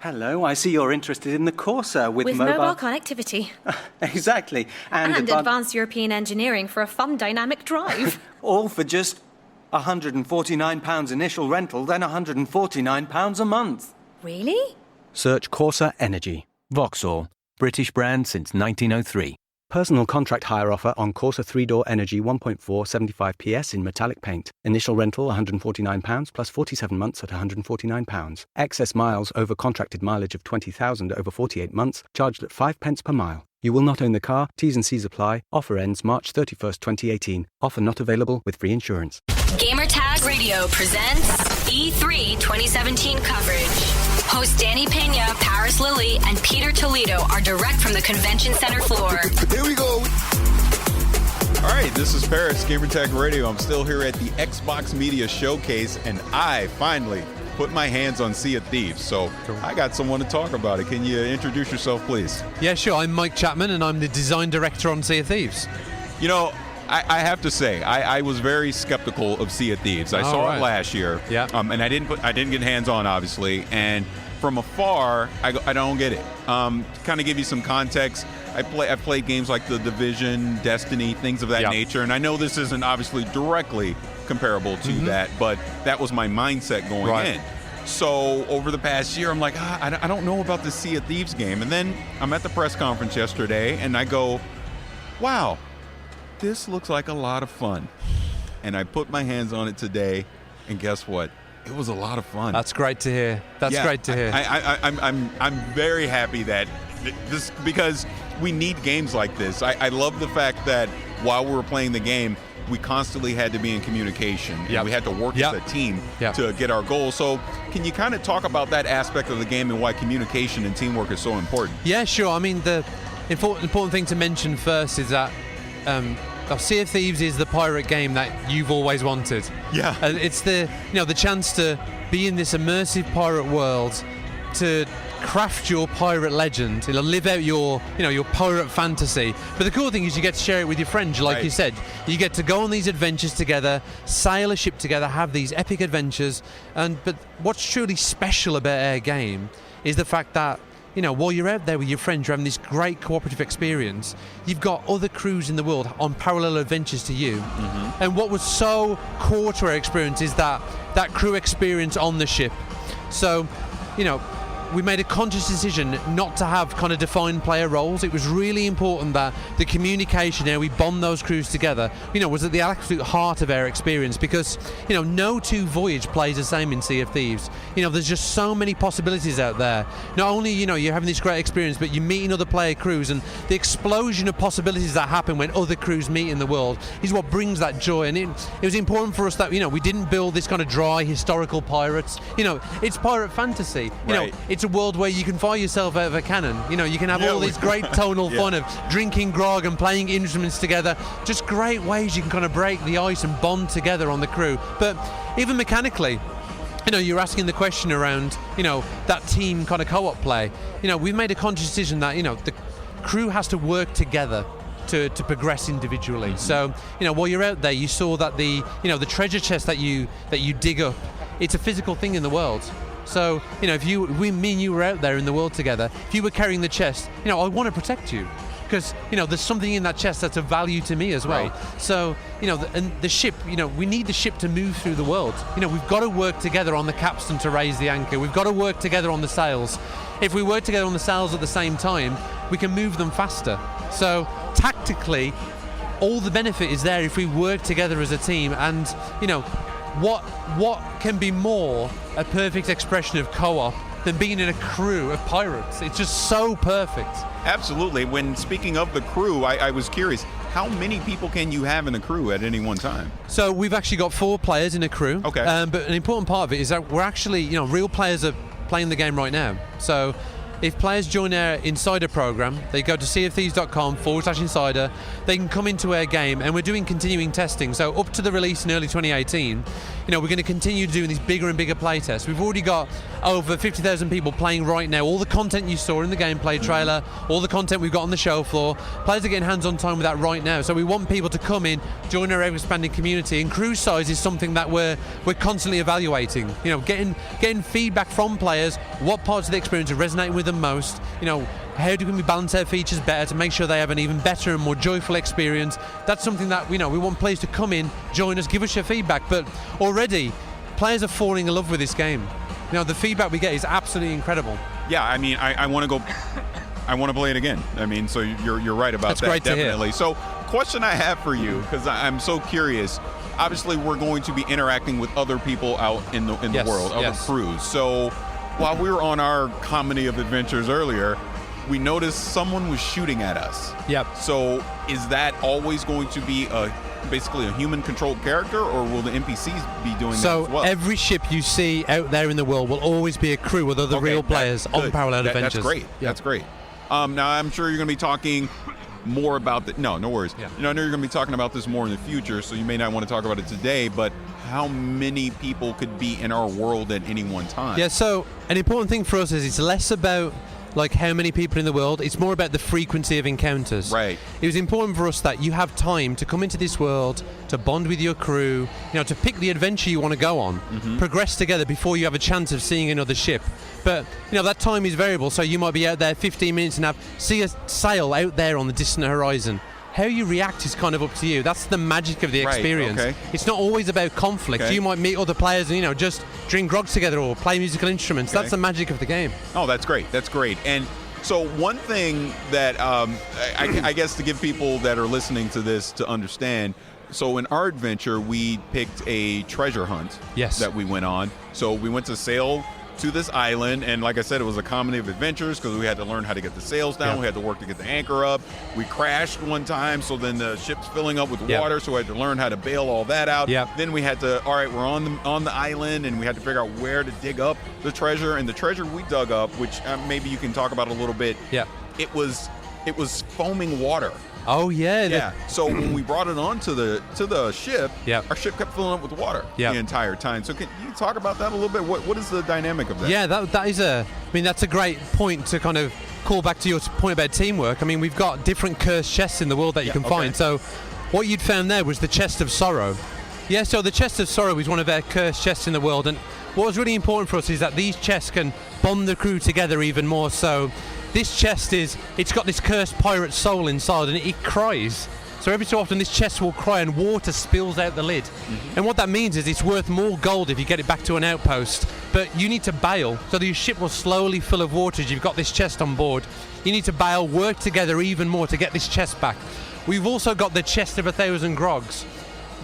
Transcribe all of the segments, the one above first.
Hello, I see you're interested in the Corsa with mobile connectivity. Exactly. And advanced European engineering for a fun dynamic drive. All for just £149 initial rental, then £149 a month. Really? Search Corsa Energy. Vauxhall. British brand since 1903. Personal contract hire offer on Corsa 3-door Energy 1.4 75 PS in metallic paint. Initial rental £149 plus 47 months at £149. Excess miles over contracted mileage of 20,000 over 48 months, charged at 5 pence per mile. You will not own the car. T's and C's apply. Offer ends March 31st, 2018. Offer not available with free insurance. Gamertag Radio presents E3 2017 coverage. Hosts Danny Pena, Parris Lilly, and Peter Toledo are direct from the convention center floor. Here we go. All right, this is Parris, Gamertag Radio. I'm still here at the Xbox Media Showcase, and I finally put my hands on Sea of Thieves. So I got someone to talk about it. Can you introduce yourself, please? Yeah, sure. I'm Mike Chapman, and I'm the design director on Sea of Thieves. You know, I have to say, I was very skeptical of Sea of Thieves. I saw it last year, and I didn't get hands on, obviously. And from afar, I don't get it. Kind of give you some context. I've played games like The Division, Destiny, things of that nature, and I know this isn't obviously directly comparable to that, but that was my mindset going in. So over the past year, I'm like, I don't know about the Sea of Thieves game. And then I'm at the press conference yesterday, and I go, wow, this looks like a lot of fun. And I put my hands on it today, and guess what? It was a lot of fun. That's great to hear. That's great to hear. I'm very happy that this, because we need games like this. I love the fact that while we were playing the game, we constantly had to be in communication. And we had to work as a team to get our goals. So can you kind of talk about that aspect of the game and why communication and teamwork is so important? Yeah, sure. I mean, the important thing to mention first is that Sea of Thieves is the pirate game that you've always wanted. Yeah. It's the chance to be in this immersive pirate world, to craft your pirate legend, live out your pirate fantasy. But the cool thing is you get to share it with your friends, like you said. You get to go on these adventures together, sail a ship together, have these epic adventures. But what's truly special about our game is the fact that while you're out there with your friends, you're having this great cooperative experience. You've got other crews in the world on parallel adventures to you. And what was so core to our experience is that crew experience on the ship. So, we made a conscious decision not to have kind of defined player roles. It was really important that the communication, how we bond those crews together, was at the absolute heart of our experience, because, no two voyage plays the same in Sea of Thieves. There's just so many possibilities out there. Not only, you're having this great experience, but you're meeting other player crews, and the explosion of possibilities that happen when other crews meet in the world is what brings that joy. And it was important for us that, we didn't build this kind of dry historical pirates. It's pirate fantasy. It's a world where you can fire yourself out of a cannon. You can have all these great tonal fun of drinking grog and playing instruments together. Just great ways you can kind of break the ice and bond together on the crew. But even mechanically, you're asking the question around, that team kind of co-op play. We've made a conscious decision that, the crew has to work together to progress individually. So, while you're out there, you saw that the treasure chest that you dig up, it's a physical thing in the world. So, if me and you were out there in the world together, if you were carrying the chest, I want to protect you, because, there's something in that chest that's of value to me as well. Right. So, and the ship, we need the ship to move through the world. We've got to work together on the capstan to raise the anchor. We've got to work together on the sails. If we work together on the sails at the same time, we can move them faster. So, tactically, all the benefit is there if we work together as a team. And, what can be more a perfect expression of co-op than being in a crew of pirates? It's just so perfect. Absolutely. When speaking of the crew, I was curious, how many people can you have in a crew at any one time? So we've actually got 4 players in a crew. Okay. But an important part of it is that we're actually, real players are playing the game right now. So if players join our insider program, they go to seaofthieves.com/insider, they can come into our game, and we're doing continuing testing. So up to the release in early 2018, we're going to continue doing these bigger and bigger play tests. We've already got over 50,000 people playing right now. All the content you saw in the gameplay trailer, all the content we've got on the show floor, players are getting hands-on time with that right now. So we want people to come in, join our ever-expanding community, and crew size is something that we're constantly evaluating. Getting feedback from players, what parts of the experience are resonating with them most, how do we balance our features better to make sure they have an even better and more joyful experience. That's something that we want players to come in, join us, give us your feedback. But already players are falling in love with this game. The feedback we get is absolutely incredible. Yeah, I mean, I want to go. I want to play it again. I mean, so you're right about That's that. Great definitely. To So, hear. question I have for you, because I'm so curious. Obviously, we're going to be interacting with other people out in the world, other crews. So, while we were on our comedy of adventures earlier, we noticed someone was shooting at us. Yep. So, is that always going to be basically a human-controlled character, or will the NPCs be doing that as well? So every ship you see out there in the world will always be a crew with other real players on Parallel Adventures. That's great. Yeah. That's great. Now, I'm sure you're going to be talking more about that. No worries. Yeah. I know you're going to be talking about this more in the future, so you may not want to talk about it today, but how many people could be in our world at any one time? Yeah, so an important thing for us is it's less about how many people in the world, it's more about the frequency of encounters. Right. It was important for us that you have time to come into this world, to bond with your crew, to pick the adventure you want to go on, progress together before you have a chance of seeing another ship. But that time is variable, so you might be out there 15 minutes and see a sail out there on the distant horizon. How you react is kind of up to you. That's the magic of the experience. Okay. It's not always about conflict. Okay. You might meet other players and just drink grog together or play musical instruments. Okay. That's the magic of the game. Oh, that's great. That's great. And so one thing that I guess to give people that are listening to this to understand, so in our adventure, we picked a treasure hunt that we went on. So we went to sail to this island, and like I said, it was a comedy of adventures because we had to learn how to get the sails down. We had to work to get the anchor up. We crashed one time, so then the ship's filling up with water, so we had to learn how to bail all that out. Then we had to, all right, we're on the island, and we had to figure out where to dig up the treasure. And the treasure we dug up, which maybe you can talk about a little bit. It was foaming water. Oh yeah. Yeah. So when we brought it on to the ship, our ship kept filling up with water the entire time. So can you talk about that a little bit? What is the dynamic of that? Yeah, that's a great point to kind of call back to your point about teamwork. I mean, we've got different cursed chests in the world that you can find. So what you'd found there was the Chest of Sorrow. Yeah, so the Chest of Sorrow is one of our cursed chests in the world, and what was really important for us is that these chests can bond the crew together even more. So this chest it's got this cursed pirate soul inside, and it cries. So every so often this chest will cry and water spills out the lid. And what that means is it's worth more gold if you get it back to an outpost. But you need to bail, so your ship will slowly fill of water as you've got this chest on board. You need to bail, work together even more to get this chest back. We've also got the Chest of 1,000 Grogs.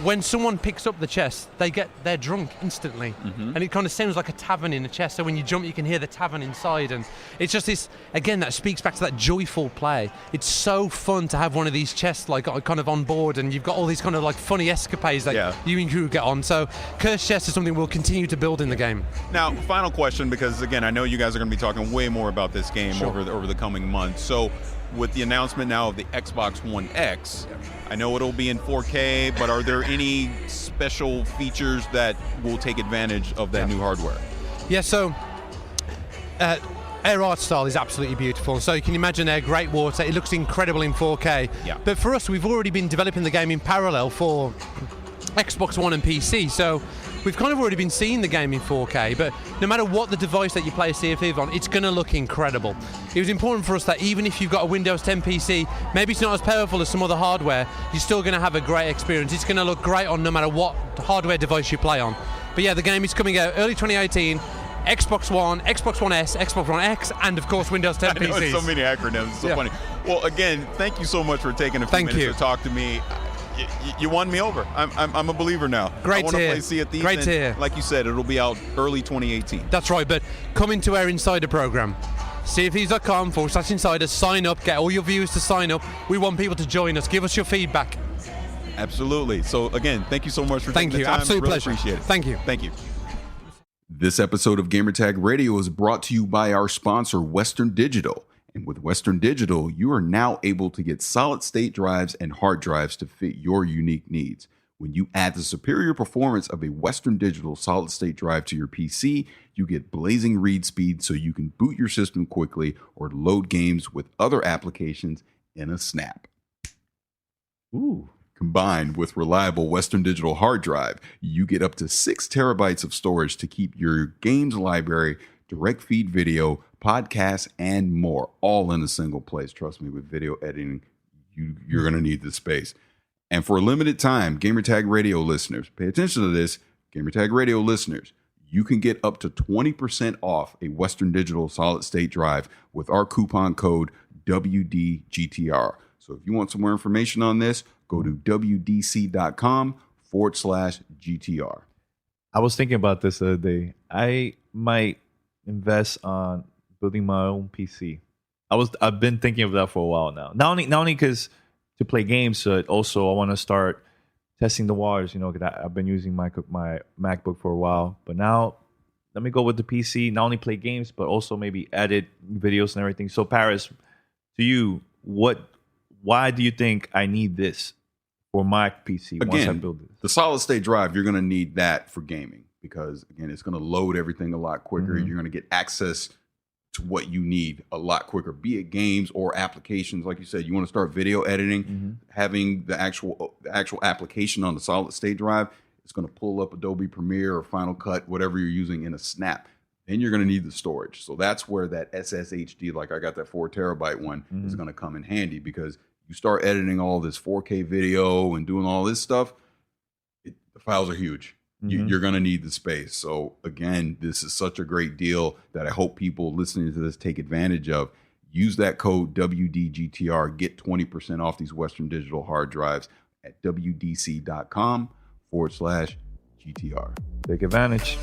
When someone picks up the chest, they're drunk instantly, and it kind of sounds like a tavern in a chest. So when you jump, you can hear the tavern inside, and it's just this again that speaks back to that joyful play. It's so fun to have one of these chests kind of on board, and you've got all these kind of funny escapades that you and crew get on. So cursed chest is something we'll continue to build in the game. Now, final question, because again, I know you guys are going to be talking way more about this game over the coming months. So, with the announcement now of the Xbox One X, I know it'll be in 4K, but are there any special features that will take advantage of that new hardware? Yeah, so our art style is absolutely beautiful. So you can imagine our great water. It looks incredible in 4K. Yeah. But for us, we've already been developing the game in parallel for Xbox One and PC. So we've kind of already been seeing the game in 4K, but no matter what the device that you play Sea of Thieves on, it's going to look incredible. It was important for us that even if you've got a Windows 10 PC, maybe it's not as powerful as some other hardware, you're still going to have a great experience. It's going to look great on no matter what hardware device you play on. But yeah, the game is coming out early 2018, Xbox One, Xbox One S, Xbox One X, and of course Windows 10 PCs. I know, it's so many acronyms, it's so funny. Well, again, thank you so much for taking a few minutes to talk to me. You won me over. I'm a believer now. Great I want to to hear. play Sea of Thieves. Great to hear. Like you said, it'll be out early 2018. That's right, but come into our insider program. SeaofThieves.com/insider. Sign up. Get all your viewers to sign up. We want people to join us. Give us your feedback. Absolutely. So again, thank you so much for taking the time. Absolute really pleasure. Appreciate it. Thank you. Thank you. This episode of Gamertag Radio is brought to you by our sponsor, Western Digital. And with Western Digital, you are now able to get solid-state drives and hard drives to fit your unique needs. When you add the superior performance of a Western Digital solid-state drive to your PC, you get blazing read speed so you can boot your system quickly or load games with other applications in a snap. Ooh. Combined with reliable Western Digital hard drive, you get up to 6 terabytes of storage to keep your games library, direct feed video, podcasts, and more all in a single place. Trust me, with video editing, you're going to need this space. And for a limited time, Gamertag Radio listeners, pay attention to this, Gamertag Radio listeners, you can get up to 20% off a Western Digital solid state drive with our coupon code WDGTR. So if you want some more information on this, go to WDC.com/GTR. I was thinking about this the other day. I might invest on building my own PC. I've been thinking of that for a while now. Not only because to play games, but also I want to start testing the waters. You know, 'cause I've been using my MacBook for a while, but now let me go with the PC. Not only play games, but also maybe edit videos and everything. So, Parris, to you, why do you think I need this for my PC once I build this? The solid state drive, you're going to need that for gaming because, again, it's going to load everything a lot quicker. Mm-hmm. You're going to get access to what you need a lot quicker, be it games or applications. Like you said, you want to start video editing, having the actual application on the solid state drive, it's going to pull up Adobe Premiere or Final Cut, whatever you're using in a snap. Then you're going to need the storage. So that's where that SSHD, like I got that 4 terabyte one, is going to come in handy because you start editing all this 4K video and doing all this stuff, the files are huge. You're going to need the space. So again, this is such a great deal that I hope people listening to this take advantage of. Use that code WDGTR, get 20% off these Western Digital hard drives at WDC.com/GTR. Take advantage.